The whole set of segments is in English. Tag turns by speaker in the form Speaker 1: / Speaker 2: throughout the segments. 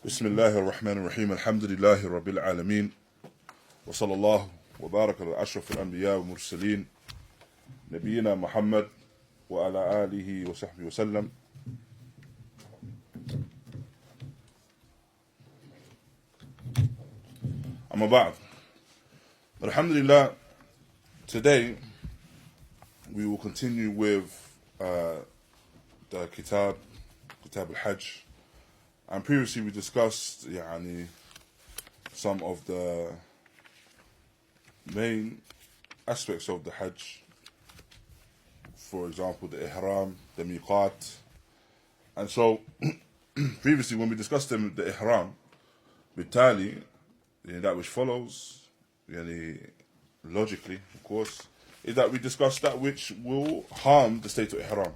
Speaker 1: بسم الله الرحمن الرحيم الحمد لله رب العالمين وصلى الله وبارك على أشرف الأنبياء والمرسلين نبينا محمد وعلى آله وصحبه وسلم. أما بعد, alhamdulillah, today we will continue with the Kitab al-Hajj. And previously we discussed some of the main aspects of the Hajj. For example, the Iḥrām, the Miqāt. And so, previously when we discussed the Iḥrām, بالتالي, that which follows, logically, of course, is that we discussed that which will harm the state of Iḥrām.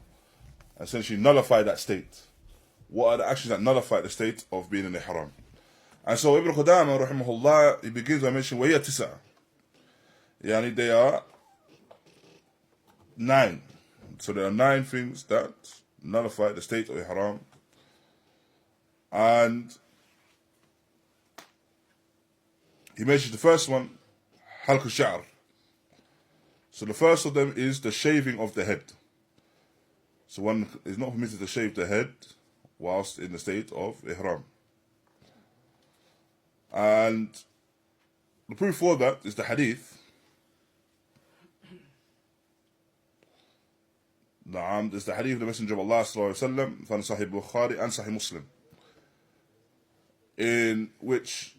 Speaker 1: Essentially nullify that state. What are the actions that nullify the state of being in Iḥrām? And so Ibn Qudāmah, raḥimahullah, he begins by mentioning وَهِيَ تِسْعَةٌ. They are 9. So there are 9 things that nullify the state of Iḥrām. And he mentions the first one, حَلْقُ الشَّعْرِ. So the first of them is the shaving of the head. So one is not permitted to shave the head whilst in the state of Iḥrām. And the proof for that is the hadith. This is the hadith of the Messenger of Allah sallallahu alaihi wasallam from Sahih Bukhari and Sahih Muslim, in which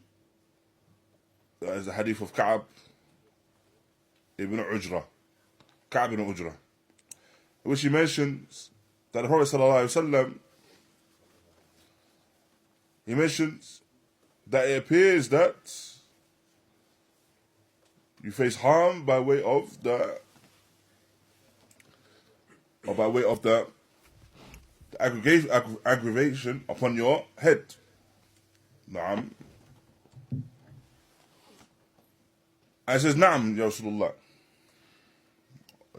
Speaker 1: there is the hadith of Kaʿb ibn ʿUjrah, Kaʿb ibn ʿUjrah, in which he mentions that the Prophet sallallahu alaihi wasallam, he mentions that it appears that you face harm by way of the aggravation upon your head. Naam. And it says, Naam, Ya Rasulullah.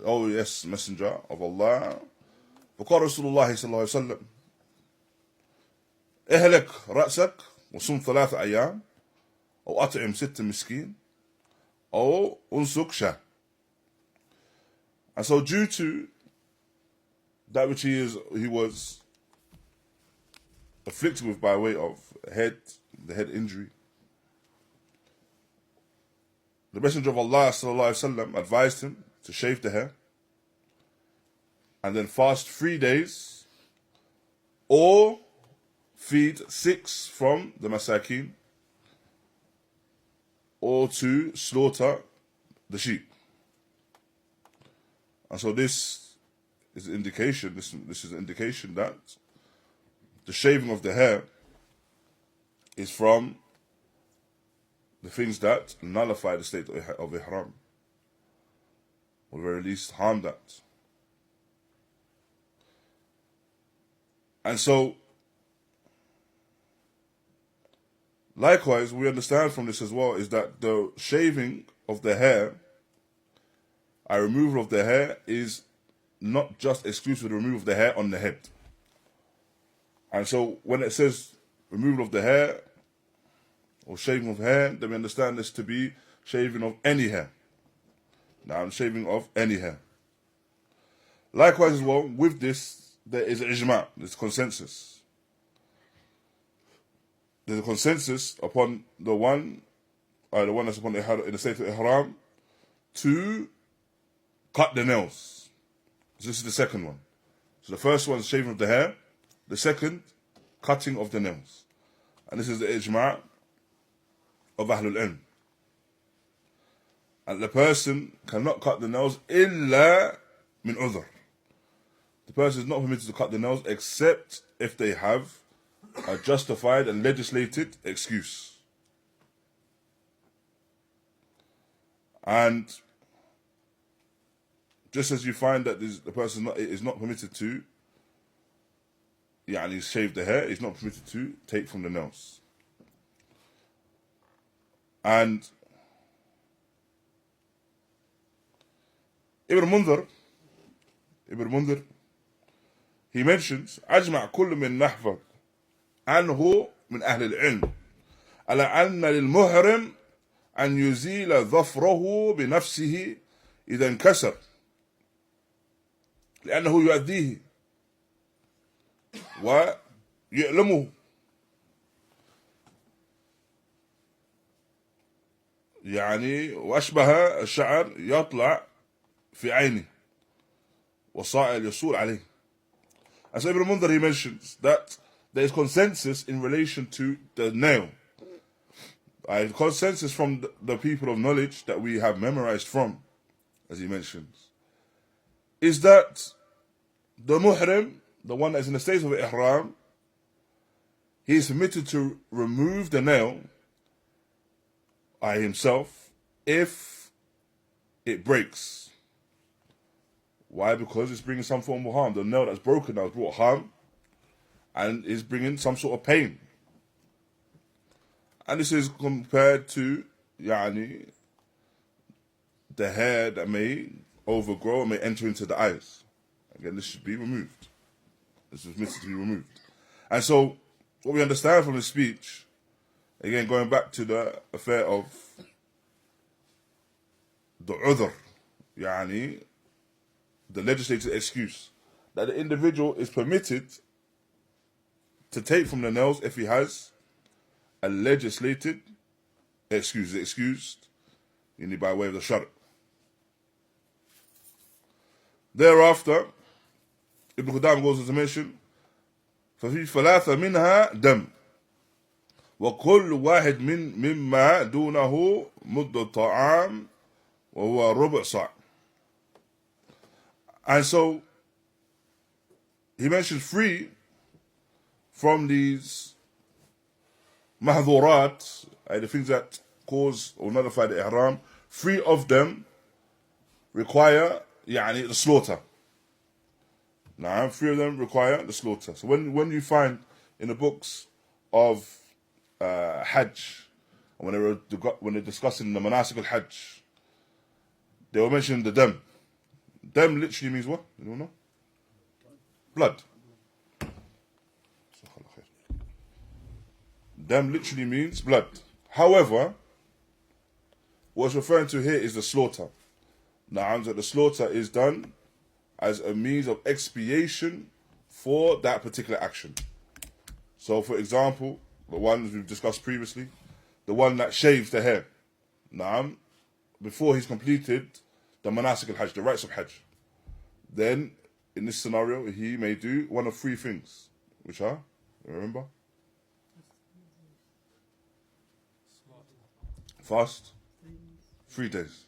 Speaker 1: Oh yes, Messenger of Allah. فقال رسول الله صلى الله عليه وسلم اهلك رأسك وصم 3 أيام أو أطعم 6 مسكين أو أنسك شاة. And so due to that which he was afflicted with by way of the head injury, the Messenger of Allah sallallahu alaihi wasallam advised him to shave the hair and then fast 3 days or feed 6 from the masakeen, or to slaughter the sheep. And so this is an indication, this is an indication that the shaving of the hair is from the things that nullify the state of Iḥrām, or at very least harm that. And so likewise, we understand from this as well is that the shaving of the hair, a removal of the hair, is not just exclusive to the removal of the hair on the head. And so when it says removal of the hair or shaving of hair, then we understand this to be shaving of any hair. Now, shaving of any hair. Likewise as well, with this, there is ijma', there's consensus. There's a consensus upon the one that's upon in the state of Iḥrām to cut the nails. So this is the second one. So the first one is shaving of the hair. The second, cutting of the nails. And this is the ijma' of Ahlul Ilm. And the person cannot cut the nails illa min udhr. The person is not permitted to cut the nails except if they have a justified and legislated excuse. And just as you find that the person is not permitted to shave the hair, he's not permitted to take from the nails. And Ibn Mundhir, he mentions أجمع كل من نحفظ عنه من أهل العلم على أن للمحرم أن يزيل ظفره بنفسه إذا انكسر لأنه يؤذيه ويؤلمه، يعني وأشبه الشعر يطلع في عينه وصائل يصول عليه. As Ibn Mundhir, he mentions that there is consensus in relation to the nail. Consensus from the people of knowledge that we have memorized from, as he mentions, is that the muhrim, the one that is in the state of ihram, he is permitted to remove the nail by himself if it breaks. Why? Because it's bringing some form of harm. The nail that's broken now has brought harm and is bringing some sort of pain. And this is compared to the hair that may overgrow and may enter into the eyes. Again, this should be removed. This is meant to be removed. And so, what we understand from the speech, again, going back to the affair of the ʿudhr, the legislated excuse, that the individual is permitted to take from the nails if he has a legislated excuse, excused by way of the shar'. Thereafter, Ibn Qudāmah goes on to mention, فَفِي ثَلَاثَ مِنْهَا دَمْ وَكُلُّ وَاحِدٍ مِمَّا دُونَهُ مُدُّ الطَّعَامِ وَهُوَ رُبُعُ صَاعٍ. And so, he mentions 3 from these mahdhurat, the things that cause or nullify the ihram. 3 of them require the slaughter. Now, 3 of them require the slaughter. So when you find in the books of Hajj, when they're discussing the manasik al-Hajj, they will mention the dam. Dam literally means what? You don't know? Blood. Dam literally means blood. However, what's referring to here is the slaughter. Now, the slaughter is done as a means of expiation for that particular action. So, for example, the ones we've discussed previously, the one that shaves the hair, before he's completed the manasik al-Hajj, the rites of Hajj, then in this scenario he may do one of 3 things, which are, remember? Fast 3 days,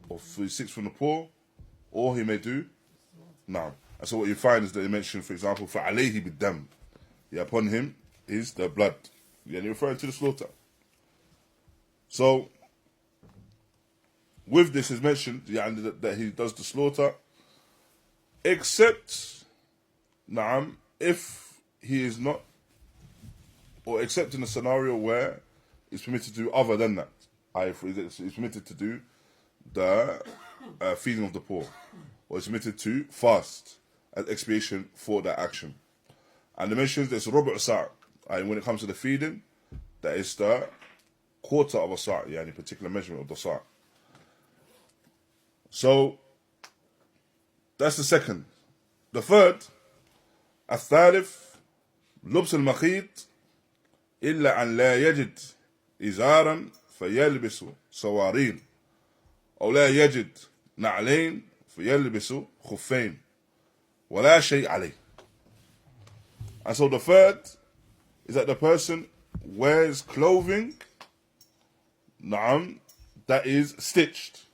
Speaker 1: or 6 from the poor, or he may do now. And so what you find is that they mention, for example, فَعَلَيْهِ بِالدَّمِ, upon him is the blood. You're referring to the slaughter. So with this is mentioned that he does the slaughter, except if he is not, or except in a scenario where he's permitted to do other than that. He's permitted to do the feeding of the poor, or he's permitted to fast as expiation for that action. And the mentions there's rubu' sa', and when it comes to the feeding, that is the quarter of a sa', any particular measurement of the sa'. So that's the second. The third, الثالث لبس المخيط إلا أن لا يجد إزارا فيلبس سوارين أو لا يجد نعلين فيلبس خفين ولا شيء عليه. And so the third is that the person wears clothing that is stitched.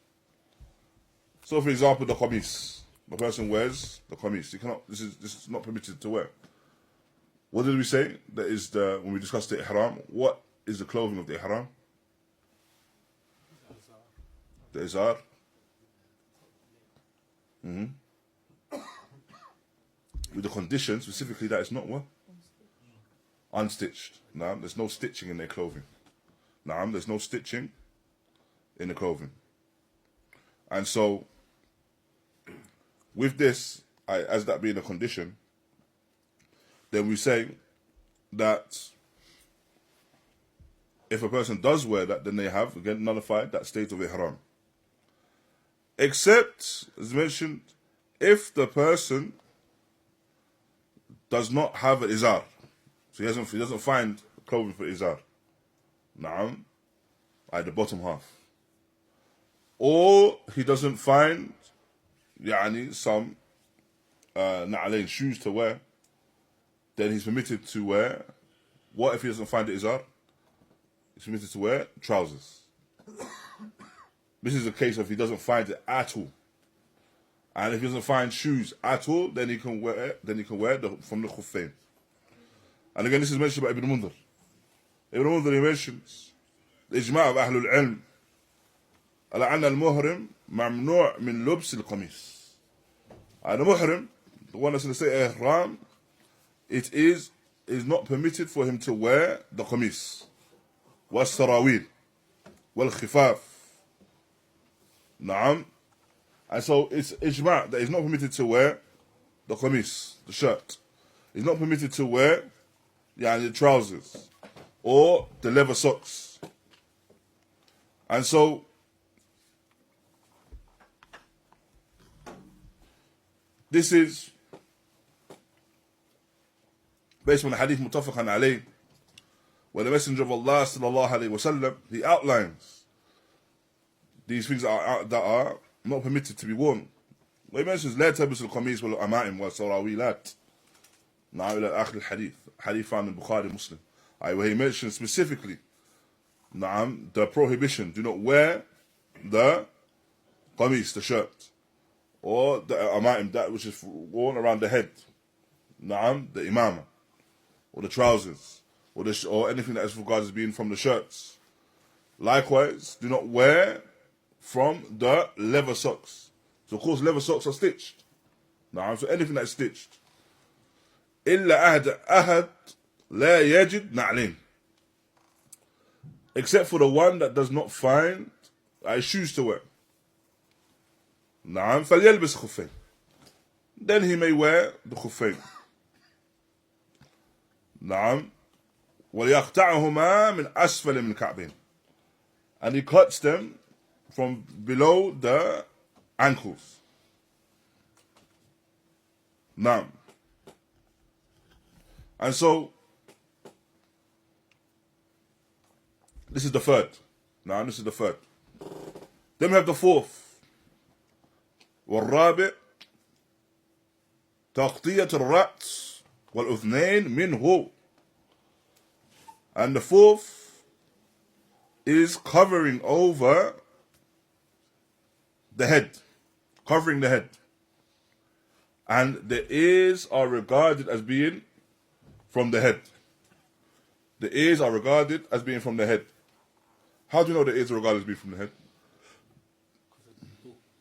Speaker 1: So for example, the qamis. The person wears the qamis. You cannot, this is not permitted to wear. What did we say? That is when we discussed the ihram, what is the clothing of the ihram? The izar. With the condition specifically that it's not what? Unstitched. There's no stitching in their clothing. There's no stitching in the clothing. And so, with this, as that being a condition, then we say that if a person does wear that, then they have, again, nullified that state of ihram. Except, as mentioned, if the person does not have an izar. So he doesn't find clothing for izar. Na'am, at the bottom half. Or he doesn't find some na'alayn, shoes to wear, then he's permitted to wear, what if he doesn't find the izar? He's permitted to wear trousers. This is a case of he doesn't find it at all. And if he doesn't find shoes at all, then he can wear from the khuffayn. And again, this is mentioned by Ibn Mundhir. Ibn Mundhir, he mentions the ijma' of Ahlul Ilm ala anna al-muhrim mamnu' min lubs al-qamis. And the muhrim, the one that's in the state of ihram, it is not permitted for him to wear the qamis, was-sarawil, wal-khifaf. Na'am. And so it's ijma' that he's not permitted to wear the qamis, the shirt. He's not permitted to wear the trousers or the leather socks. And so this is based on the hadith muttafaqan alayh, where the Messenger of Allah sallallahu alayhi wa sallam, he outlines these things that are not permitted to be worn. He mentions لا تلبس القميص والأمائم والسراويلات. Now إلى آخر الحديث. Hadith found in Bukhari, Muslim. Where he mentions specifically the prohibition. Do not wear the qamis, the shirt, or the ama'im, that which is worn around the head. The imama, or the trousers, or anything that is regarded as being from the shirts. Likewise, do not wear from the leather socks. So of course leather socks are stitched. So anything that's stitched. إلا أحد لا يجد نعلين. Except for the one that does not find shoes to wear. فليلبس خفين. Then he may wear the خفين. وليقطعهما من أسفل من الكعبين. And he cuts them from below the ankles. And so this is the third. This is the third. Then we have the fourth. والرابع تغطية الرأس والأذنين منه. And the fourth is covering over the head, covering the head. And the ears are regarded as being from the head. The ears are regarded as being from the head. How do you know the ears are regarded as being from the head?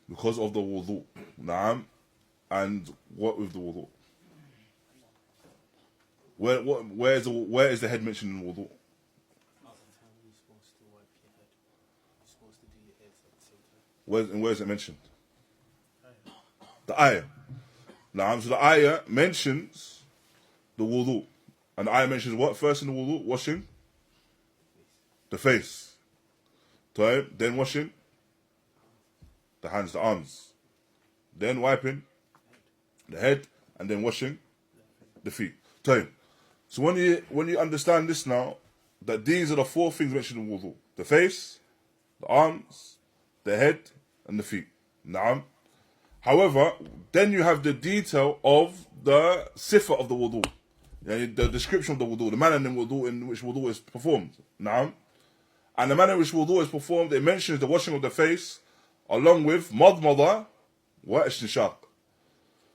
Speaker 1: Because of the wudu. Naam. And what with the wudu? Where is the head mentioned in wudu? Where is it mentioned? The ayah. Naam. So the ayah mentions the wudu. And the ayah mentions what first in the wudu? Washing the face. Then washing the hands, the arms. Then wiping the head, and then washing the feet. So when you understand this now, that these are the four things mentioned in wudu: the face, the arms, the head, and the feet. Naam. However, then you have the detail of the sifa of the wudu. The description of the wudu, the manner in which wudu is performed. Naam. And the manner in which wudu is performed, it mentions the washing of the face, along with madmada wa istinshaq.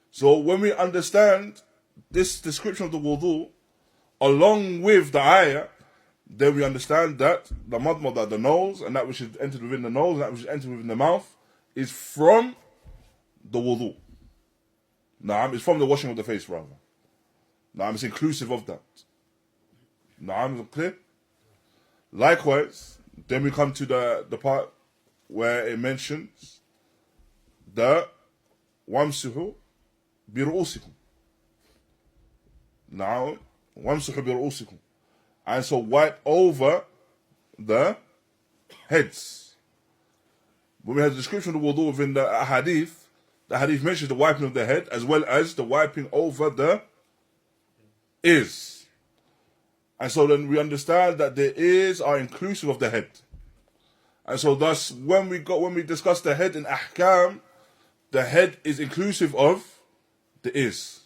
Speaker 1: So when we understand this description of the wudu, along with the ayah, then we understand that the madmada, the nose, and that which is entered within the nose, and that which is entered within the mouth, is from the wudu. Naam, it's from the washing of the face, rather. Naam, it's inclusive of that. Naam, is it clear? Likewise, then we come to the part where it mentions the wamsuhu bi ru'usikum. Now, وَامْسُحُوا بِرُؤُوسِكُمْ. And so wipe over the heads. When we had the description of the wudu within the hadith mentions the wiping of the head as well as the wiping over the ears. And so then we understand that the ears are inclusive of the head. And so thus when we discuss the head in ahkam, the head is inclusive of the ears.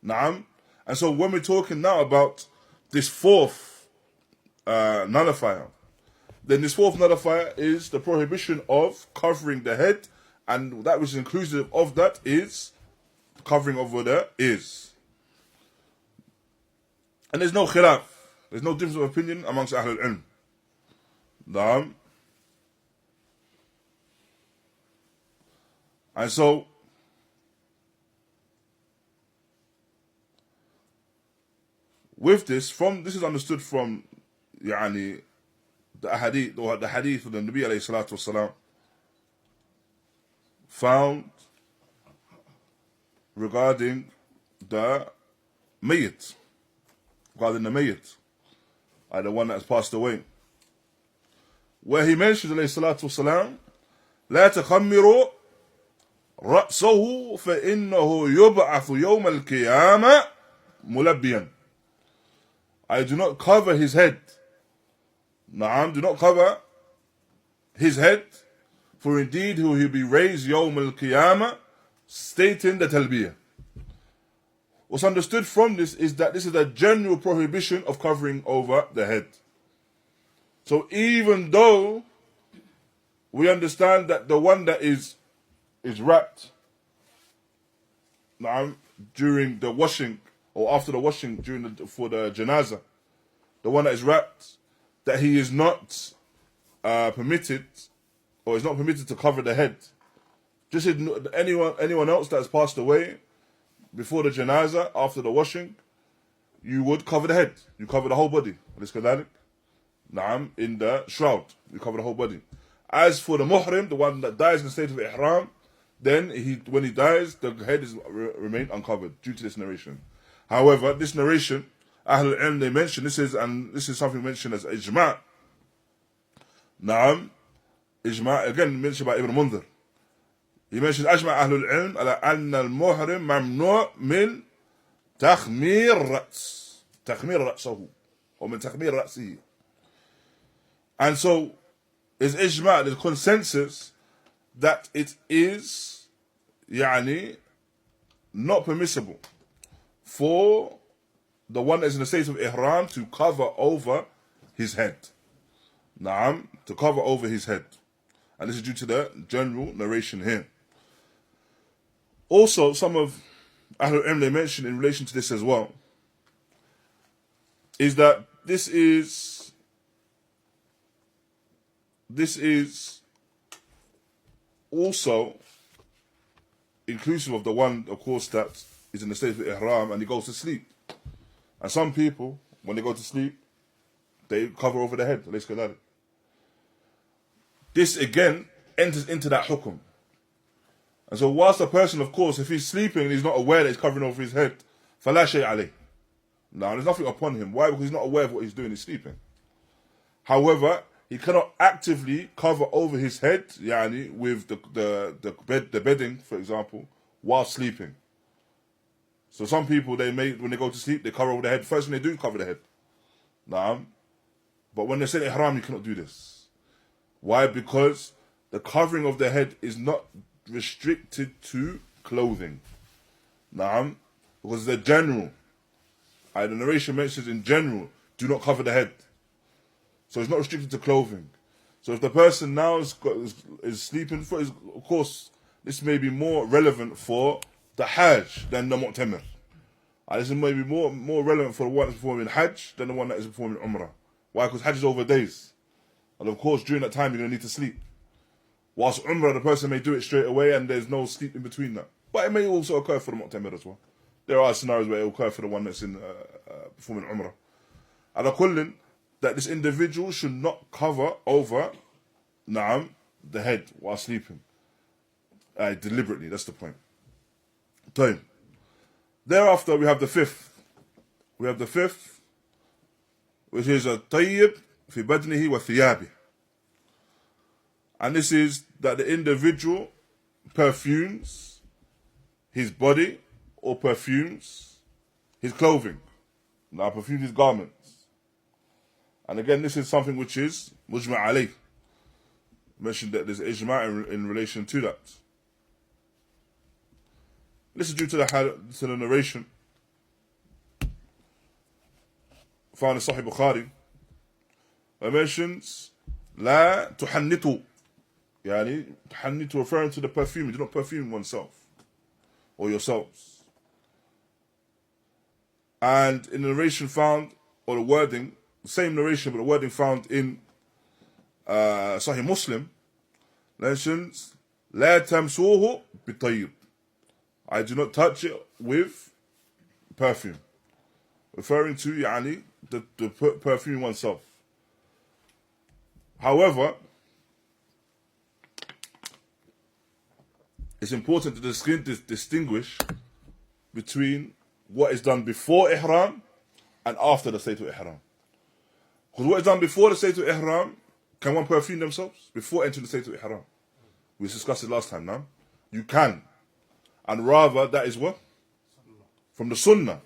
Speaker 1: Naam. And so when we're talking now about this fourth nullifier, then this fourth nullifier is the prohibition of covering the head, and that which is inclusive of that is covering over the ears. And there's no khilaf, there's no difference of opinion amongst Ahlul Ilm. Naam. And so with this is understood from the hadith of the Nabi alayhi salatu wasalam found regarding the mayyit, the one that has passed away, where he mentions alayhi salatu wasalam, لا تخمروا رأسه فإنه يبعث يوم القيامة ملبيا. I do not cover his head. Naam, do not cover his head, for indeed he will be raised Yawm al-Qiyamah, stating the talbiyah. What's understood from this is that this is a general prohibition of covering over the head. So even though we understand that the one that is wrapped during the washing or after the washing for the janazah, the one that is wrapped, that he is not permitted, or is not permitted to cover the head. Just anyone else that has passed away before the janazah, after the washing, you would cover the head. You cover the whole body. In the shroud, you cover the whole body. As for the muhrim, the one that dies in the state of ihram, then when he dies, the head is remain uncovered due to this narration. However, this narration, Ahlul Ilm, they mention, this is something mentioned as ijma'. Naam, ijma' again mentioned by Ibn Mundhir. He mentions أجمع أهل العلم على أن المحرم ممنوع من تخمير رأسه or من تخمير رأسه. And so is ijma', the consensus that it is not permissible for the one that is in the state of ihram to cover over his head. Naam, to cover over his head. And this is due to the general narration here. Also, some of Ahlul Ilm, they mention in relation to this as well, is that this is also inclusive of the one, of course, that is in the state of ihram and he goes to sleep. And some people, when they go to sleep, they cover over their head. This again enters into that hukum. And so whilst a person, of course, if he's sleeping and he's not aware that he's covering over his head, فَلَا شَيْء عَلَيْهِ. Now, there's nothing upon him. Why? Because he's not aware of what he's doing, he's sleeping. However, he cannot actively cover over his head, with the bedding, for example, while sleeping. So some people, when they go to sleep, they cover over their head. First thing they do is cover their head. But when they say ihram, you cannot do this. Why? Because the covering of the head is not restricted to clothing. Because they're general. The narration mentions in general, do not cover the head. So it's not restricted to clothing. So if the person now is sleeping, of course, this may be more relevant for the Hajj than the Mu'tamir. This may be more relevant for the one that's performing Hajj than the one that is performing Umrah. Why? Because Hajj is over days. And of course, during that time, you're going to need to sleep. Whilst Umrah, the person may do it straight away and there's no sleep in between that. But it may also occur for the Mu'tamir as well. There are scenarios where it will occur for the one that's in performing Umrah. Ala kullin, that this individual should not cover over the head while sleeping. Deliberately, that's the point. Thereafter, we have the fifth We have the fifth, which is a tayyib fi badnihi wa thiyabih. And this is that the individual perfumes his body or perfumes his clothing. Now perfumes his garments. And again, this is something which is mujma' alayh. Mentioned that there's ijma' in relation to that. Listen due to the narration found in Sahih Bukhari. It mentions لا تحنطوا, يعني تحنطوا referring to the perfume. You do not perfume oneself or yourselves. And in the narration found, or the wording, the same narration but the wording found in Sahih Muslim mentions لا تمسوه بالطيب. I do not touch it with perfume, referring to يعني the perfume oneself. However, it's important to distinguish between what is done before Ihram and after the state of Ihram. Because what is done before the state of Ihram, can one perfume themselves before entering the state of Ihram? We discussed it last time now. You can. And rather, that is what? From the Sunnah.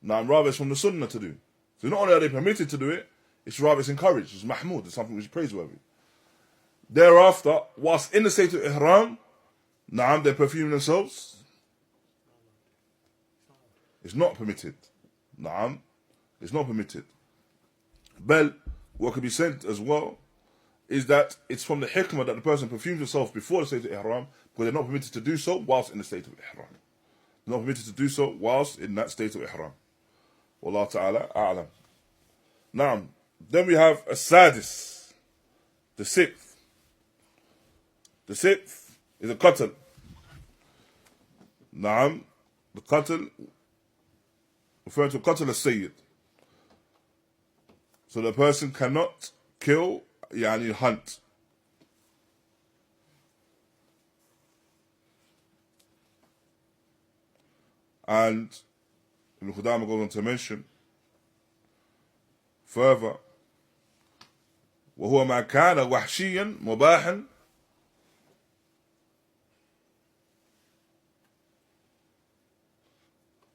Speaker 1: Now, rather, it's from the Sunnah to do. So not only are they permitted to do it, it's rather it's encouraged. It's mahmud. It's something which is praiseworthy. Thereafter, whilst in the state of Ihram, naam, they perfume themselves. It's not permitted. Naam, it's not permitted. But what could be said as well is that it's from the hikmah that the person perfumes himself before the state of Ihram, because they're not permitted to do so whilst in the state of Ihram. They're not permitted to do so whilst in that state of Ihram. Wallahu ta'ala a'lam. Naam. Then we have a sadis, the sixth. The sixth is a qatl. Naam, the qatl, referring to qatl as-sayyid. So the person cannot kill, yani hunt. And Qudāmah goes on to mention further, وهو ما كان وحشيا مباحا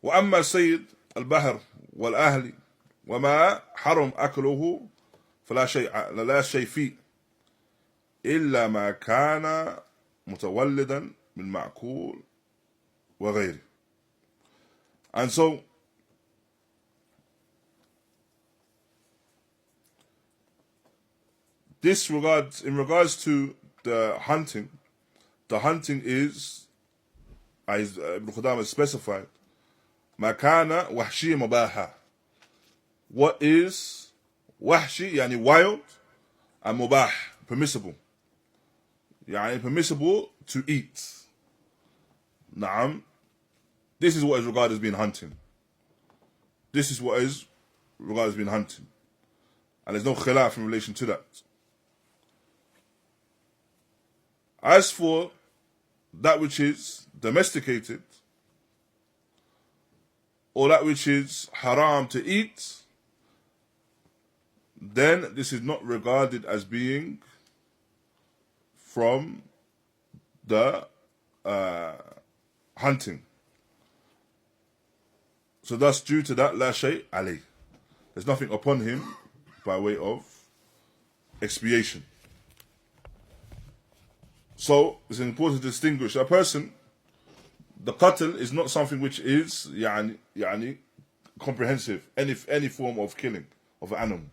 Speaker 1: وأما سيد البحر والأهل وما حرم أكله فلا شيء فيه إلا ما كان متولدا من معقول وغيره. And so in regards to the hunting is, as Ibn Qudāmah specified, ما كان وحشي مباحا. What is wahshi, yani wild, and mubah, permissible. Yani permissible to eat. Naam. This is what is regarded as being hunting. This is what is regarded as being hunting. And there's no khilaf in relation to that. As for that which is domesticated, or that which is haram to eat, then this is not regarded as being from the hunting. So thus, due to that, la shay alayh. There's nothing upon him by way of expiation. So it's important to distinguish a person. The qatl is not something which is yani comprehensive, any form of killing of an animal.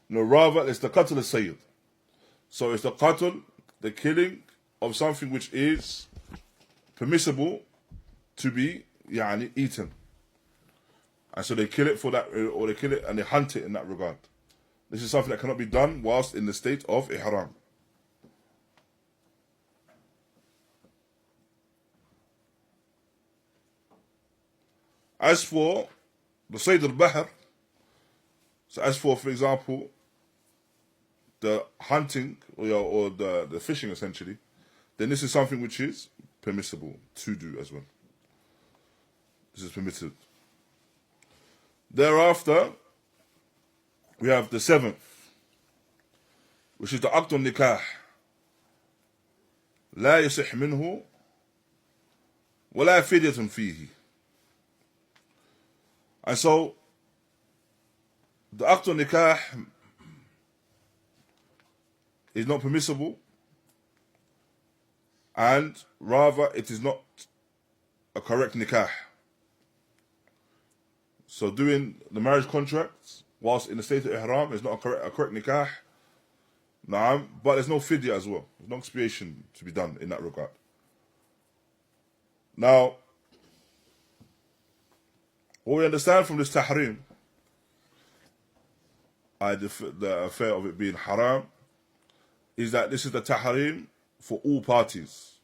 Speaker 1: No, rather it's the qatl as-sayyid. So it's the qatl, the killing of something which is permissible to be yani eaten. And so they kill it for that, or they kill it and they hunt it in that regard. This is something that cannot be done whilst in the state of ihram. As for the Sayd al-Bahr, so as for example, the hunting or the fishing essentially, then this is something which is permissible to do as well. This is permitted. Thereafter, we have the 7th, which is the عقد النكاح. لا يصح منه ولا فدية فيه. And so, the عقد النكاح is not permissible, and rather it is not a correct nikah. So doing the marriage contract whilst in the state of ihram is not a correct nikah. Naam, but there's no fidyah as well. There's no expiation to be done in that regard. Now, what we understand from this tahrim, the affair of it being haram, is that this is the tahrim for all parties.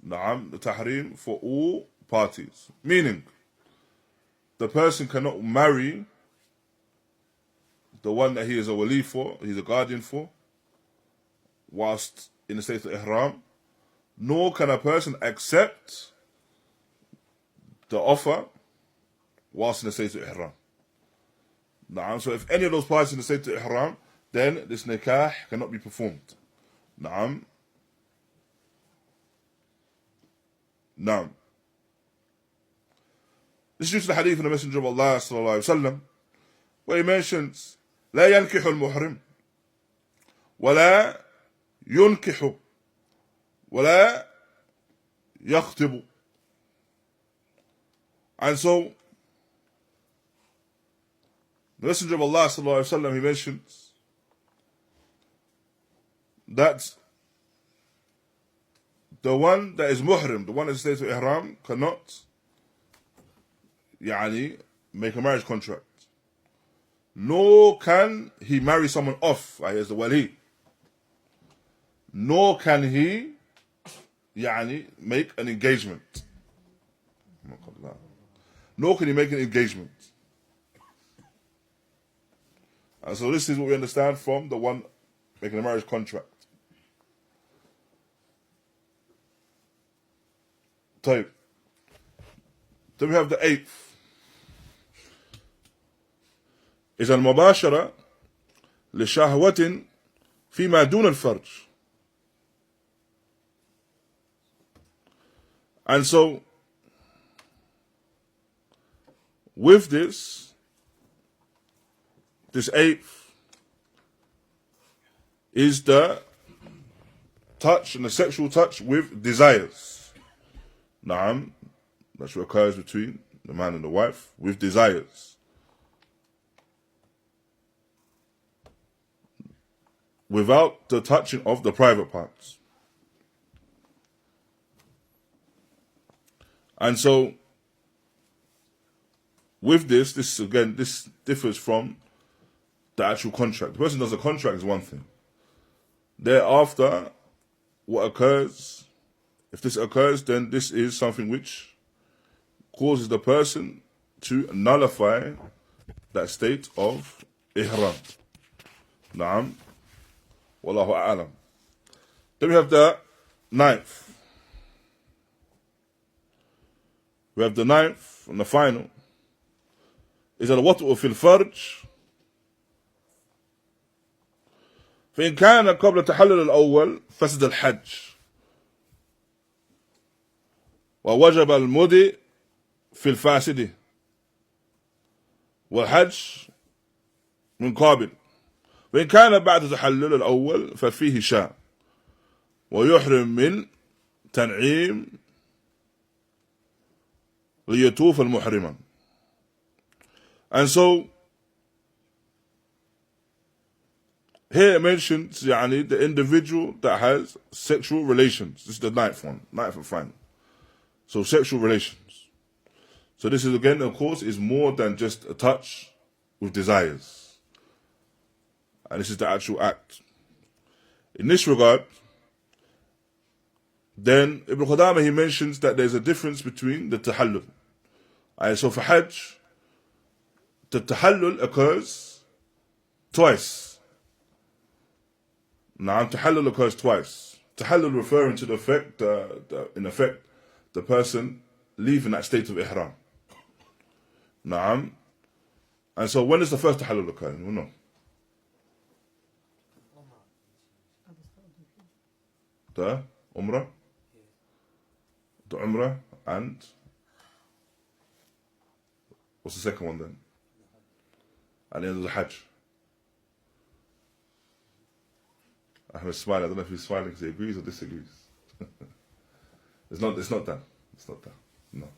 Speaker 1: Naam, the tahrim for all parties. Meaning, the person cannot marry the one that he is a walī for, he's a guardian for, whilst in the state of ihram, nor can a person accept the offer whilst in the state of ihram. Naam, so if any of those parties in the state of ihram, then this nikah cannot be performed. Naam. Naam. This is due to the hadith of the Messenger of Allah sallallahu alaihi wasallam, where he mentions لا ينكح المحرم ولا ينكح ولا يخطب. And so the Messenger of Allah sallallahu alaihi wasallam, he mentions that the one that is muhrim, the one that is in the state of ihram, cannot make a marriage contract. Nor can he marry someone off, as the walī. Nor can he make an engagement. Nor can he make an engagement. And so this is what we understand from the one making a marriage contract. Then we have the 8th. is المباشرة لشهوة فيما دون الفرج. And so, with this 8th is the touch and the sexual touch with desires. Naam, that's what occurs between the man and the wife with desires. Without the touching of the private parts. And so, with this differs from the actual contract. The person does a contract is one thing. Thereafter, what occurs, if this occurs, then this is something which causes the person to nullify that state of ihram. Naam. Wallahu a'lam. Then we have the 9th. We have the 9th and the final. Is الوطء في الفرج فإن كان قبل التحلل الأول فسد الحج ووجب المدي في الفاسد والحج من قابل. وإن كان بعد التحلل الأول ففيه شاء ويحرم من تنعيم ليطوف المحرما. And so, here it mentions the individual that has sexual relations. This is the 9th one, 9th and final. So sexual relations. So this is again, of course, is more than just a touch with desires. And this is the actual act. In this regard, then Ibn Qudāmah, he mentions that there's a difference between the tahallul. So for Hajj, the tahallul occurs twice. Tahallul occurs twice. Tahallul referring to the effect, in effect, the person leaving that state of ihram. Naam. And so when does the first tahallul occur? You will know. The Umrah? The Umrah and what's the second one then? At the end of the Hajj. Ahmed's smiling. I don't know if he's smiling because he agrees or disagrees. It's not that. It's not that. No.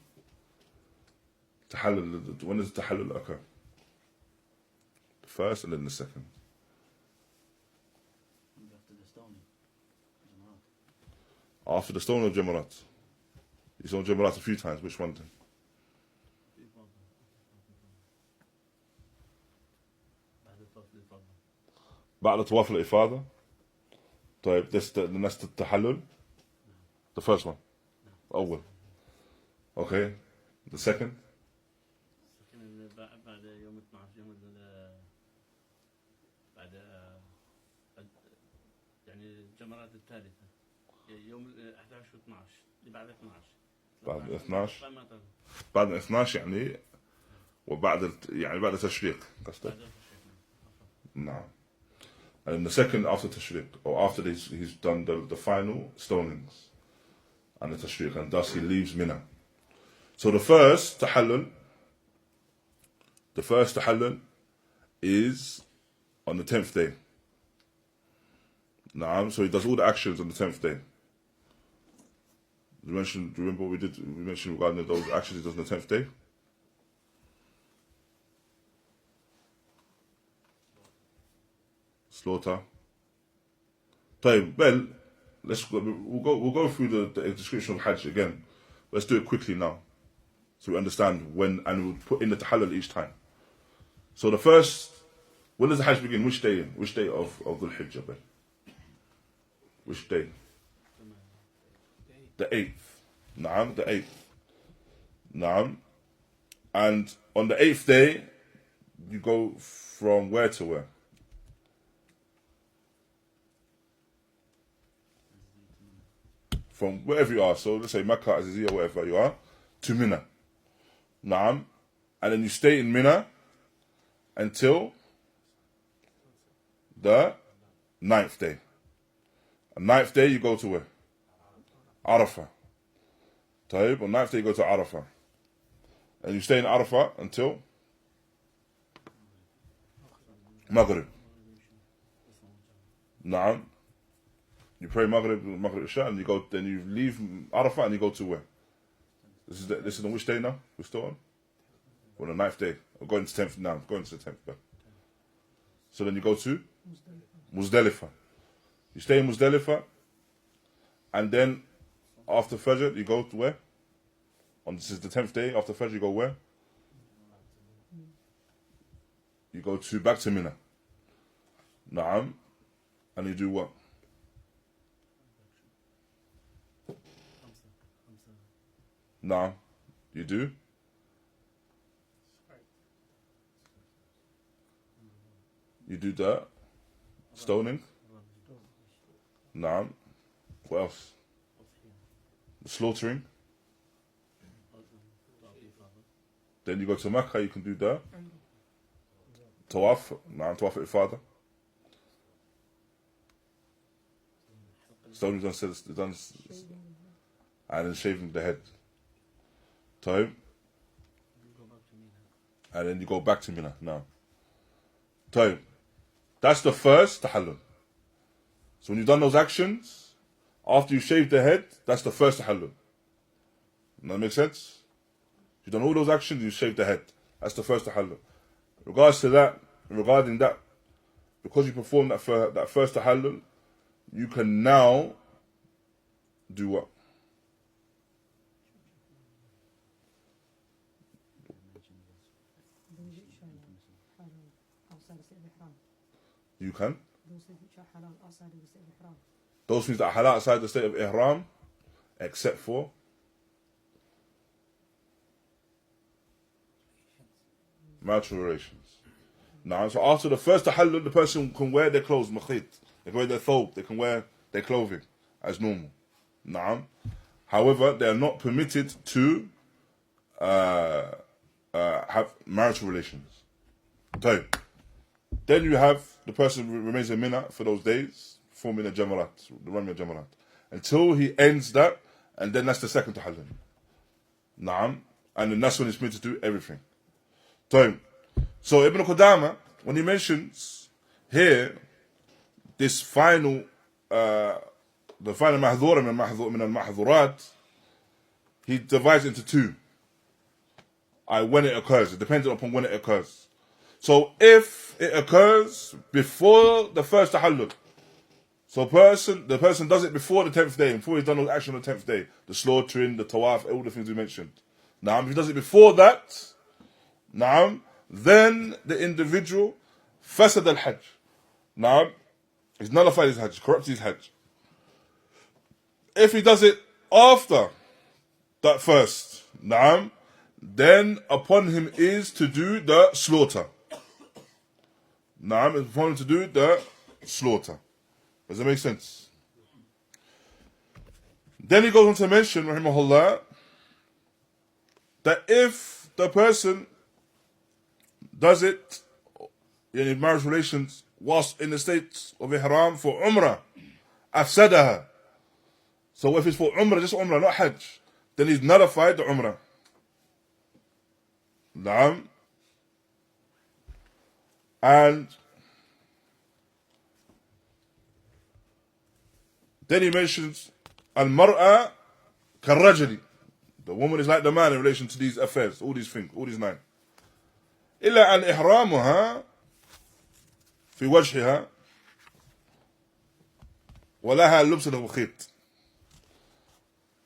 Speaker 1: Tahallul, when does tahallul occur? The first and then the second. After the stoning of Jamarat. You saw Jamarat a few times. Which one then? بعد طواف الإفاضة. طيب then that's the tahallul. The first one. أول. Okay. The second.
Speaker 2: بعد يوم 12 يوم بعد يعني الجمرات الثالثة يوم 11 و 12 اللي بعد 12
Speaker 1: بعد 12 بعد 12 يعني وبعد يعني بعد تشريق قصدك نعم. And the second after tashriq, or after he's done the final stonings and the tashriq, and thus he leaves Mina. So the first tahallul is on the 10th day. Naam, so he does all the actions on the 10th day. Do you remember what we did? We mentioned regarding those actions he does on the 10th day? Slaughter. Well, we'll go through the description of Hajj again. Let's do it quickly now, so we understand when, and we'll put in the tahallul each time. So the first, when does the Hajj begin? Which day? Which day of Dhul Hijjah? Which day? The 8th. Naam, the 8th. Naam. And on the 8th day, you go from where to where? From wherever you are, so let's say Makkah, Aziziyah, wherever you are, to Mina. Naam. And then you stay in Mina until the 9th day. On 9th day, you go to where? Arafah. Taib, on 9th day, you go to Arafah. And you stay in Arafah until Maghrib. Naam. You pray Maghrib Isha, and then you leave Arafah and you go to where? This is on which day now? We're still on? On the 9th day. We're going to 10th now. Going to the 10th. So then you go to Muzdalifah. You stay in Muzdalifah, and then after Fajr you go to where? This is the 10th day. After Fajr you go where? You go back to Mina. Naam. And you do what? Now, you do? You do the stoning? Naam. What else? The slaughtering? Then you go to Makkah, you can do the tawaf. Naam, tawaf al-Ifādah. Stoning done, and then shaving the head. Time. And then you go back to Mina now. Time. That's the first tahallul. So when you've done those actions, after you shave the head, that's the first tahallul. Does that make sense? You've done all those actions, you shave the head. That's the first tahallul. Regarding that, because you performed that first tahallul, you can now do what? You can. Those things that are halal outside the state of Ihram, except for marital relations. Now, so after the first tahallul, the person can wear their clothes, makhit. They can wear their thobe, they can wear their clothing as normal. Naam. However, they are not permitted to have marital relations. So, then you have the person who remains in Mina for those days, forming a Jamarat, the running of Jamarat, until he ends that, and then that's the second tahallul. Naam, and then that's when he's permitted to do everything. So Ibn Qudāmah, when he mentions here this final, the final mahdhura min al-mahdhurat, he divides into two. When it occurs, depending upon when it occurs. So if it occurs before the first tahallul, so the person does it before the 10th day, before he's done all action on the 10th day, the slaughtering, the tawaf, all the things we mentioned. Now, if he does it before that, now, then the individual fasad al-Hajj. Now, he's nullified his Hajj, corrupted his Hajj. If he does it after that first, now, then upon him is to do the slaughter. Now, it's upon him to do the slaughter. Does that make sense? Then he goes on to mention, raḥimahullah, that if the person does it in marriage relations whilst in the state of Iḥrām for Umrah, afsadaha. So if it's for Umrah, just Umrah, not Hajj, then he's nullified the Umrah. Naam. And then he mentions al-mar'a karrajali. The woman is like the man in relation to these affairs, all these things, all these nine. إلا أن إحرامها في وجهها ولها لبس الخيط.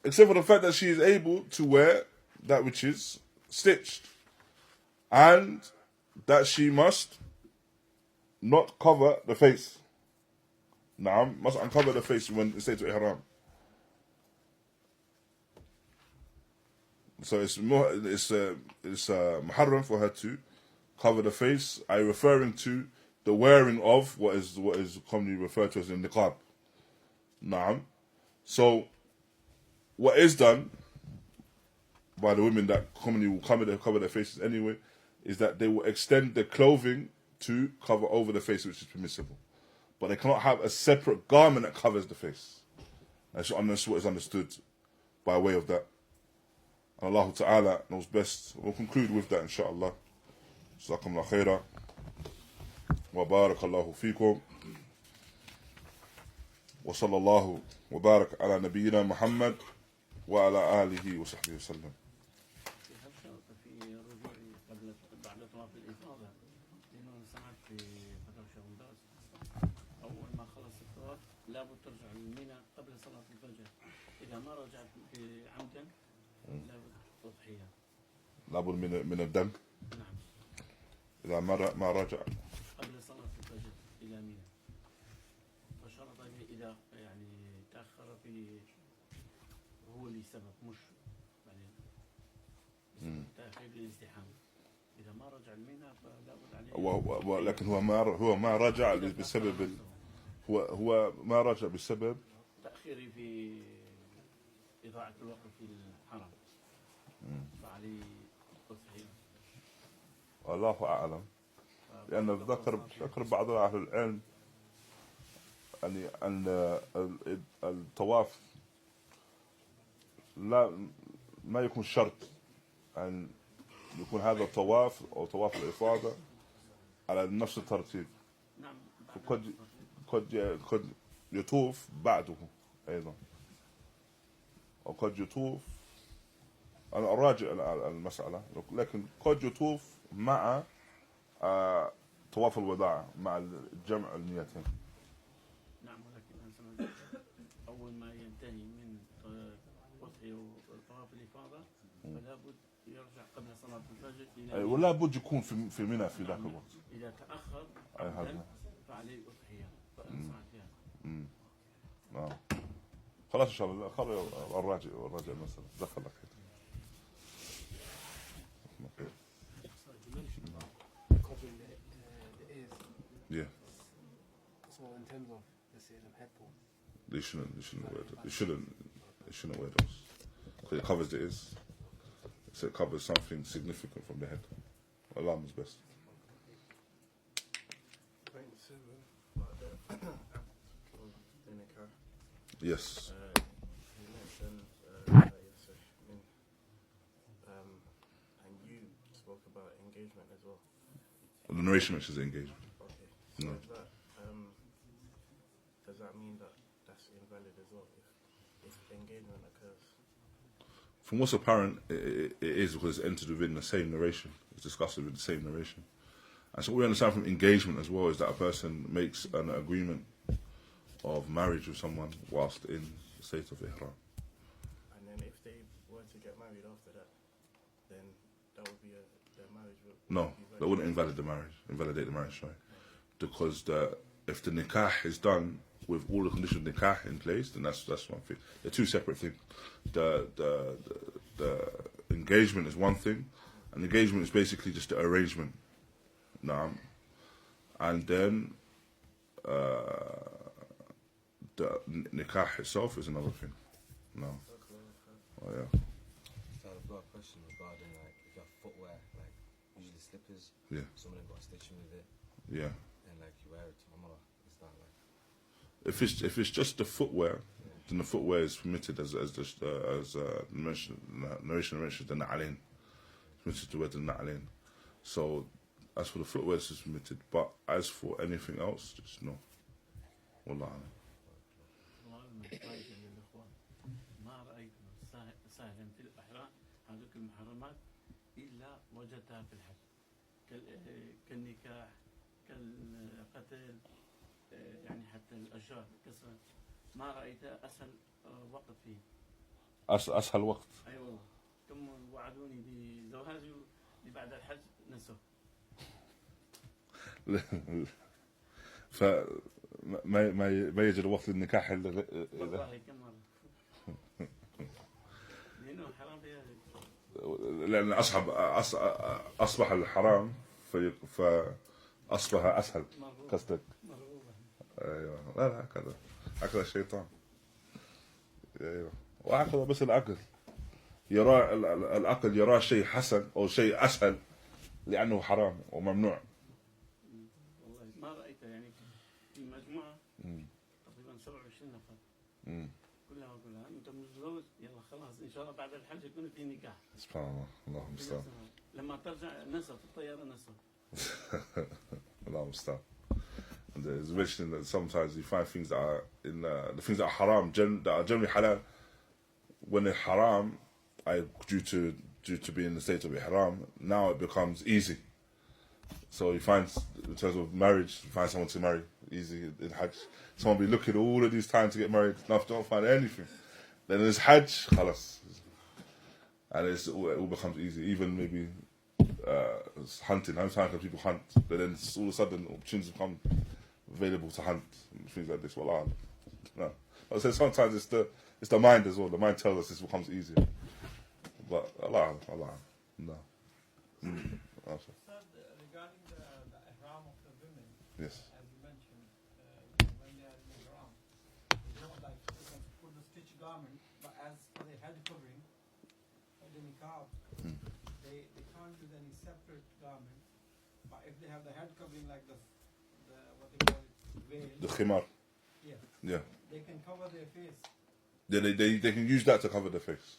Speaker 1: Except for the fact that she is able to wear that which is stitched, and that she must not cover the face. Naam, must uncover the face when it stays to Ihram. So it's muharram for her to cover the face. I'm referring to the wearing of what is commonly referred to as the niqab. Naam. So what is done by the women that commonly will cover their faces anyway is that they will extend the clothing to cover over the face, which is permissible. But they cannot have a separate garment that covers the face. That's what is understood by way of that. And Allah Ta'ala knows best. We'll conclude with that, inshaAllah. Jazakumullah khairah. Wa barakallahu feekum. Wa sallallahu wa barak ala nabiyyina Muhammad wa ala alihi wa sahbihi wa sallam.
Speaker 2: لابد ترجع للميناء قبل صلاة الفجر. إذا ما رجعت عمدا لابد تضحية.
Speaker 1: لابد من الدم.
Speaker 2: نعم.
Speaker 1: إذا ما رجع
Speaker 2: قبل صلاة الفجر إلى ميناء. فشرط إذا يعني تأخر في هو لسبب مش يعني تأخير الازدحام. إذا ما رجع الميناء فلابد عليه.
Speaker 1: ولكن هو ما رجع بسبب هو ما رجع بسبب
Speaker 2: تأخيري في إضاعة الوقت في الحرم. فعليه تضحية.
Speaker 1: الله أعلم. لأن ذكر بعض أهل العلم أن الطواف ما يكون شرط أن يكون هذا الطواف أو طواف الإفاضة على نفس الترتيب.
Speaker 2: نعم.
Speaker 1: قد يطوف بعده أيضا، وقد يطوف. أنا أراجع المسألة، لكن قد يطوف مع طواف الوداع مع الجمع النيتين.
Speaker 2: نعم، ولكن أول ما ينتهي من أضحية وطواف الإفاضة فلا بد يرجع قبل صلاة الفجر
Speaker 1: ولا بد يكون في منى في ذاك الوقت.
Speaker 2: إذا تأخر فعليه أضحية.
Speaker 1: خلاص إن شاء الله. الراجع المسألة. جزاك الله خير. Yeah.
Speaker 3: So in terms of let's say the headboard,
Speaker 1: They shouldn't wear those. Because it covers the ears. So it covers something significant from the head. Allah is best. Yes.
Speaker 4: You mentioned and you spoke about engagement as well.
Speaker 1: The narration mentions engagement.
Speaker 4: Okay. So
Speaker 1: No.
Speaker 4: does that mean that that's invalid as well if engagement occurs?
Speaker 1: From what's apparent, it is because it's entered within the same narration. It's discussed within the same narration. And so what we understand from engagement as well is that a person makes an agreement of marriage with someone whilst in the state of Iḥrām.
Speaker 4: And then if they were to get married after that, then that would be their marriage would
Speaker 1: No,
Speaker 4: be
Speaker 1: that wouldn't invalidate the marriage, sorry. Because if the nikah is done with all the conditions of nikah in place, then that's one thing. They're two separate things. The engagement is one thing, and engagement is basically just the arrangement. And then the nikah itself is another thing. No. Oh yeah.
Speaker 5: So I've got a question regarding like if you have footwear, like usually slippers.
Speaker 1: Yeah.
Speaker 5: Some of them got a stitching with it,
Speaker 1: Yeah.
Speaker 5: and like you wear it to Umrah. Is that like?
Speaker 1: If it's just the footwear, then the footwear is permitted as narration mentions the na'alain. It's permitted to wear the na'alain. So as for the footwear, it's permitted. But as for anything else, just no. Wallah.
Speaker 2: ما رأيت سهلا في الإحرام هذه المحرمات إلا وجدتها في الحج كالنكاح كالقتل يعني حتى الأشجار كسر ما رأيت أسهل وقت فيه
Speaker 1: أسهل وقت.
Speaker 2: أي والله كم وعدوني بزواجي بعد الحج نسوا
Speaker 1: ما يجري وقت النكاح
Speaker 2: والله كم مرة لأنه حرام فيها
Speaker 1: لأن أصبح الحرام فأصبح أسهل قصدك. أيوة لا هكذا الشيطان. أيوة وهكذا بس العقل العقل يرى شيء حسن أو شيء أسهل لأنه حرام وممنوع.
Speaker 2: والله ما رأيت يعني في مجموعة تقريبا 27 نفر كلها أنت متزوج يلا خلاص إن شاء الله بعد الحج يكون في نكاح.
Speaker 1: سبحان الله اللهم المستعان.
Speaker 2: لما ترجع نسى في الطيارة نسى.
Speaker 1: اللهم المستعان. And it's mentioned that sometimes you find things that are in the things that are haram, that are generally halal. When they're haram, due to being in the state of ihram, now it becomes easy. So you find, in terms of marriage, you find someone to marry easy in Hajj. Someone be looking all of these times to get married, don't find anything. Then there's Hajj, khalas, and it all becomes easy. Even maybe hunting. How many times can people hunt? But then all of a sudden opportunities become available to hunt, things like this. Wallah. No. I say sometimes it's the mind as well. The mind tells us this becomes easier. But Allah. No.
Speaker 6: Regarding the ihram of the women,
Speaker 1: Yes.
Speaker 6: as you mentioned, when they are in ihram, they don't like they can put the stitched garment, but as for the head covering, or the niqab, they can't use any separate garment. But if they have the head covering like the what they call it, veil,
Speaker 1: The khimar.
Speaker 6: yeah,
Speaker 1: Yeah.
Speaker 6: they can cover their face.
Speaker 1: They can use that to cover their face.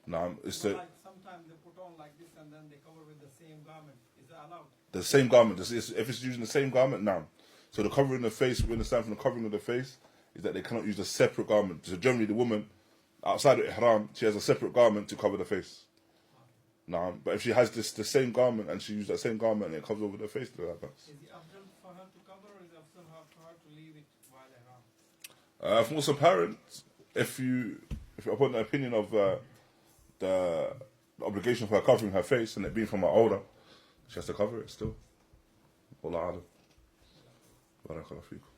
Speaker 1: No, it's
Speaker 6: So
Speaker 1: the
Speaker 6: like sometimes they put on like this and then they cover with the same garment. Is that allowed?
Speaker 1: same garment. If it's using the same garment, now. So the covering of the face, we understand from the covering of the face, is that they cannot use a separate garment. So generally the woman, outside of ihram, she has a separate garment to cover the face. Now, but if she has the same garment and she uses that same garment and it covers over the face, then that's.
Speaker 6: Is it afdal for her to cover or is it afdal for her to leave it while ihram?
Speaker 1: From what's apparent, if upon the opinion of the obligation for her covering her face and it being from her older, she has to cover it still. Wallah alam. Barakallahu feekum.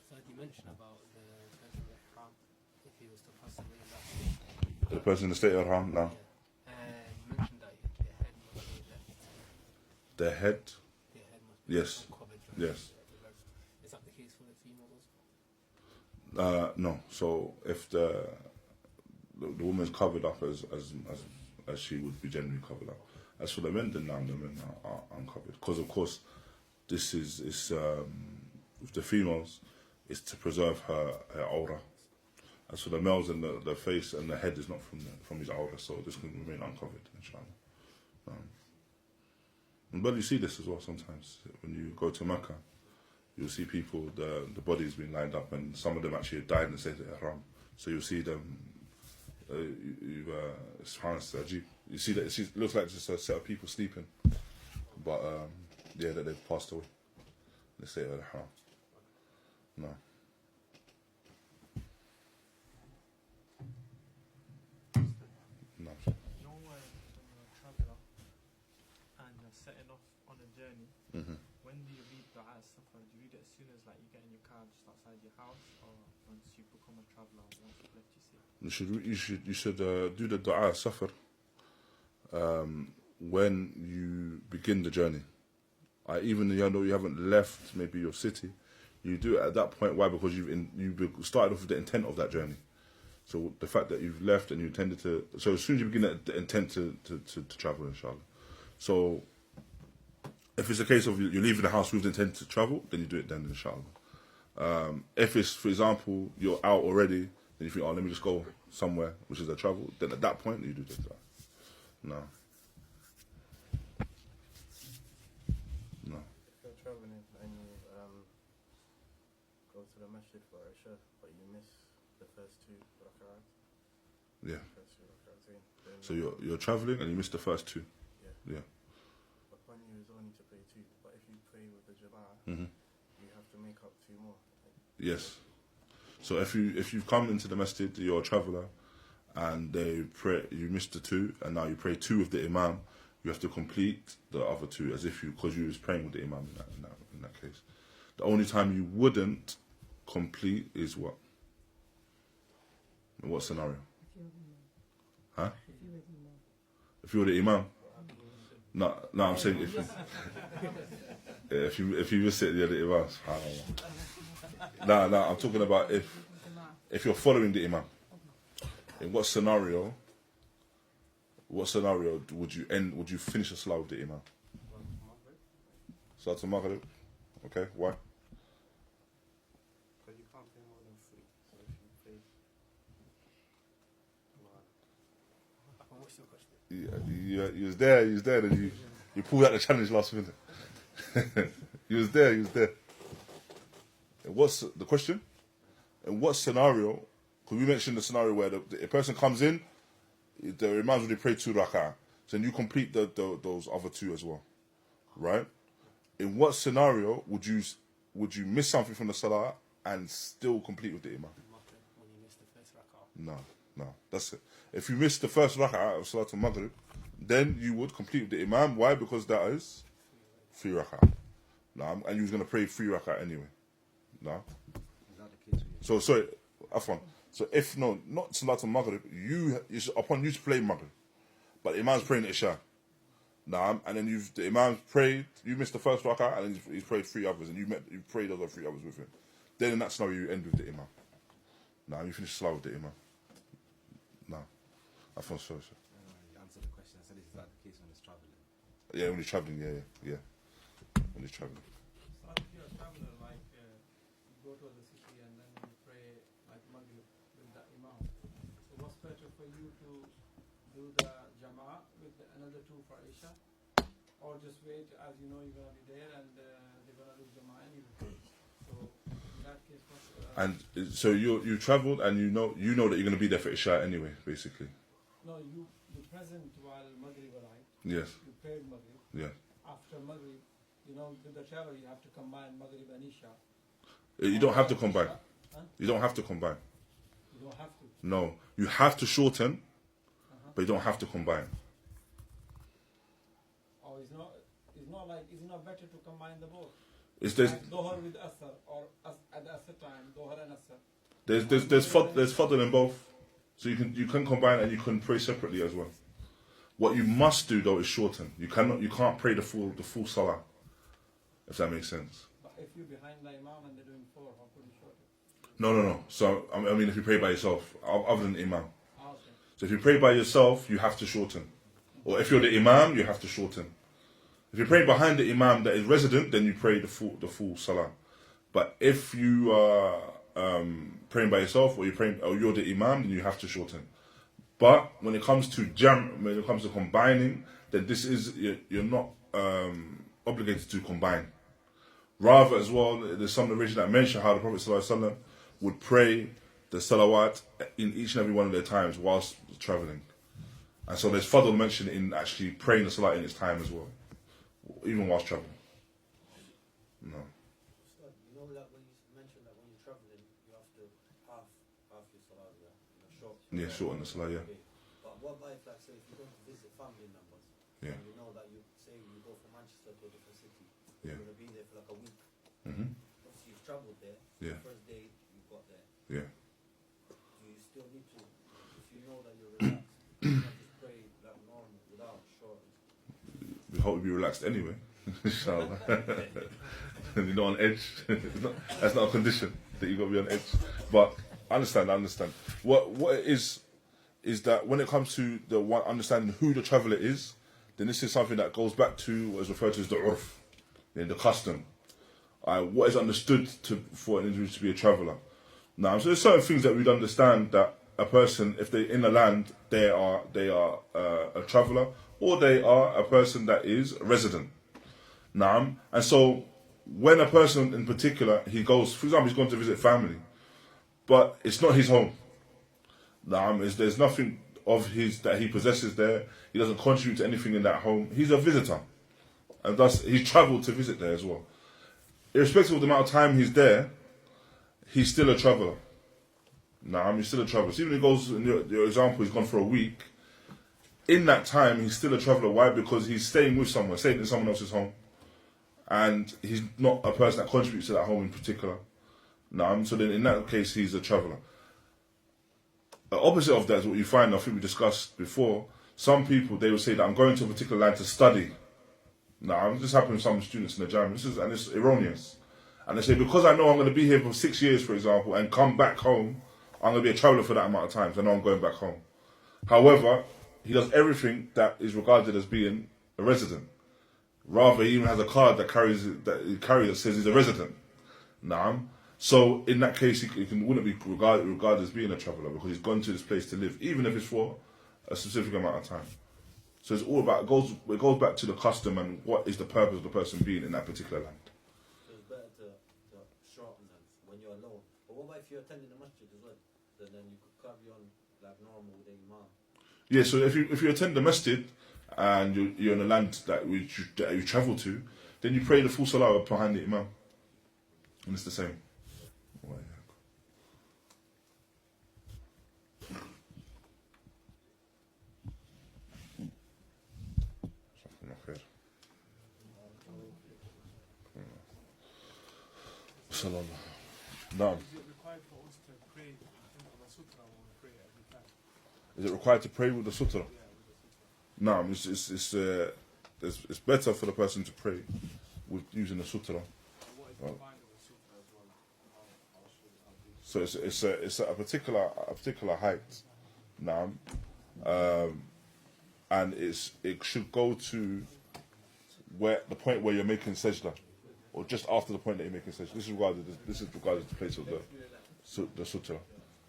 Speaker 3: So you mentioned about the person with ihram, if he was to pass away in that
Speaker 1: The person in the state of ihram now.
Speaker 3: you mentioned that
Speaker 1: The
Speaker 3: their head must be left.
Speaker 1: head.
Speaker 3: Their head must be
Speaker 1: Yes.
Speaker 3: uncovered.
Speaker 1: Yes.
Speaker 3: Is that the case for the females also?
Speaker 1: No. So if the woman's covered up as as she would be generally covered up. As for the men, then now the men are uncovered. Because of course, this is with the females, it's to preserve her aura. As for the males, and the face and the head is not from his aura, so this can remain uncovered, inshallah. But you see this as well sometimes. When you go to Mecca, you'll see people, the bodies being lined up, and some of them actually died in the state of Ihram. So you'll see them, subhanAllah, you see that it looks like just a set of people sleeping. But yeah, that they've passed away in the state of Ihram. No. No.
Speaker 7: You know when you're a traveller and you're setting off on a journey, when do you read Dua al-Safar? Do you read it as soon as like you get in your car just outside your house, or once you become a traveller, once you've left your city?
Speaker 1: You should do the Dua al-Safar when you begin the journey. Even though you haven't left maybe your city, you do it at that point. Why? Because you've started off with the intent of that journey. So the fact that you've left and you intended to, so as soon as you begin the intent to travel, inshallah. So if it's a case of you're leaving the house with the intent to travel, then you do it then, inshallah. If it's, for example, you're out already, then you think, oh, let me just go somewhere, which is a travel, then at that point you do the Dua. No.
Speaker 4: If you're traveling and you go to the masjid for Isha, but you miss the first two rak'ahs.
Speaker 1: Yeah.
Speaker 4: First two rak'ahs, then
Speaker 1: So you're traveling and you miss the first two. Yeah.
Speaker 4: upon you is only to pray two, but if you pray with the jama'ah, you have to make up two more.
Speaker 1: Yes. So if you've come into the masjid, you're a traveller, and they pray, you missed the two, and now you pray two with the imam, you have to complete the other two as if because you was praying with the imam in that case. The only time you wouldn't complete is what? In what scenario? Huh? If you were the imam? No, I'm saying if you miss it, you're the imam. No, I'm talking about if you're following the imam. In what scenario would you finish a salah with the imam? Salat al-Maghrib. Okay, why?
Speaker 4: Because you can't pray more than three. So if you pray,
Speaker 3: What's your question?
Speaker 1: Yeah, you was there, then you pulled out the challenge last minute. you was there. What's the question? In what scenario? Because we mentioned the scenario where a person comes in, the imam would pray two rak'ah, so then you complete those other two as well, right? In what scenario would you miss something from the salah and still complete with the imam?
Speaker 3: When you miss the first rak'ah.
Speaker 1: No, that's it. If you miss the first rak'ah of Salat al-Maghrib, then you would complete with the imam. Why? Because that is 3 rak'ah. No, and you was going to pray 3 rak'ah anyway. No.
Speaker 5: Is that the case with you?
Speaker 1: So sorry, Afwan. So if not Salat al-Maghrib, it's upon you to pray Maghrib, but the imam's praying Isha. Naam, and then the imam's prayed, you missed the first rak'ah, and then he's prayed 3 others, and you prayed those 3 others with him. Then in that scenario, you end with the imam. Naam, you finish salah with the imam. Naam. Afwan, sorry.
Speaker 5: You answered the question. I said, is that the case when it's traveling?
Speaker 1: Yeah, when he's traveling, yeah. When he's traveling.
Speaker 6: So if you're a traveller, like you go to the city and then you pray like Maghrib with the imam. So what's better for you to do the Jama'ah with another 2 for Isha, or just wait as you know you're gonna be there and they're gonna do Jama'ah anyway? So in that case,
Speaker 1: And so you travelled and you know that you're going to be there for Isha anyway, basically.
Speaker 6: no, you present while Maghrib arrived.
Speaker 1: Yes.
Speaker 6: You prayed Maghrib.
Speaker 1: Yeah.
Speaker 6: After Maghrib, with the travel you have to combine Maghrib and Isha.
Speaker 1: You don't have to combine.
Speaker 6: Huh?
Speaker 1: You don't have to combine.
Speaker 6: You don't have to.
Speaker 1: No, you have to shorten, but you don't have to combine.
Speaker 6: Or it's not better to combine the both.
Speaker 1: There's
Speaker 6: Dhuhr with Asr, or at the Asr time, Dhuhr and Asr.
Speaker 1: there's fadl in both, so you can combine and you can pray separately as well. What you must do though is shorten. You can't pray the full salah, if that makes sense.
Speaker 6: But if you're behind the Imam and they're doing 4, how could you shorten?
Speaker 1: No. So I mean, if you pray by yourself, other than imam.
Speaker 6: Okay.
Speaker 1: So if you pray by yourself, you have to shorten. Or if you're the imam, you have to shorten. If you're praying behind the imam that is resident, then you pray the full salah. But if you are praying by yourself, or you're the imam, then you have to shorten. But when it comes to when it comes to combining, then you're not obligated to combine. Rather, as well, there's some narration that mention how the Prophet ﷺ would pray the salawat in each and every one of their times whilst travelling. And so there's fadl mentioned in actually praying the salat in its time as well, even whilst travelling. No.
Speaker 8: So, you know that when you mentioned that when you're travelling, you have to half your salat, short.
Speaker 1: Yeah, shorten the salah, yeah.
Speaker 8: Okay. But what about if, like, say, if you're going to visit family members,
Speaker 1: Yeah.
Speaker 8: and you know that you go from Manchester to a different city,
Speaker 1: Yeah.
Speaker 8: you're going to be there for like a week.
Speaker 1: Mm-hmm.
Speaker 8: Obviously, you've travelled there.
Speaker 1: Yeah.
Speaker 8: The first day you got there.
Speaker 1: Yeah.
Speaker 8: Do you still need to, if you know that you're relaxed, you not just pray like normal without short?
Speaker 1: We hope you be relaxed anyway. Inshallah. You're not on edge. That's not a condition that you've got to be on edge. But I understand. What it is that when it comes to the one understanding who the traveller is, then this is something that goes back to what is referred to as the urf, the custom. What is understood for an individual to be a traveller. Now, so there's certain things that we'd understand that a person, if they're in the land, they are a traveller, or they are a person that is a resident. Now, and so when a person in particular, he goes, for example, he's going to visit family, but it's not his home. Now, there's nothing of his that he possesses there. He doesn't contribute to anything in that home. He's a visitor, and thus he's travelled to visit there as well. Irrespective of the amount of time he's there, he's still a traveller. He's still a traveller. So even if he goes, in your example, he's gone for a week. In that time, he's still a traveller. Why? Because he's staying with someone, staying in someone else's home. And he's not a person that contributes to that home in particular. So then in that case, he's a traveller. The opposite of that is what you find, I think we discussed before. Some people, they will say that I'm going to a particular land to study. This happened with some students in the jam. And it's erroneous. And they say, because I know I'm going to be here for 6 years, for example, and come back home, I'm going to be a traveller for that amount of time, so I know I'm going back home. However, he does everything that is regarded as being a resident. Rather, he even has a card that that says he's a resident. So in that case, he wouldn't be regarded as being a traveller because he's gone to this place to live, even if it's for a specific amount of time. So it's all about, it goes back to the custom and what is the purpose of the person being in that particular land.
Speaker 8: So it's better to shorten them when you're alone. But what about if you're attending the masjid as well? Then you could carry on like normal with the imam.
Speaker 1: Yeah, so if you attend the masjid and you're in a land that you travel to, then you pray the full salah behind the imam. And it's the same. No.
Speaker 7: Is it required for us to pray in the sutra when we pray every time?
Speaker 1: Is it required to pray with the sutra?
Speaker 7: Yeah, with the sutra.
Speaker 1: No, it's better for the person to pray with using the sutra.
Speaker 7: What is the point of the sutra as well?
Speaker 1: So it's a particular height, and it should go to the point where you're making sajda, or just after the point that you're making sajda. This is regarded the place of the sutra.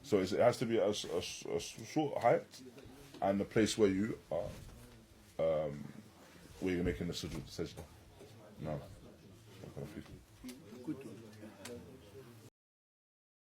Speaker 1: So it has to be a short height, and the place where you are, where you're making the sajda. No.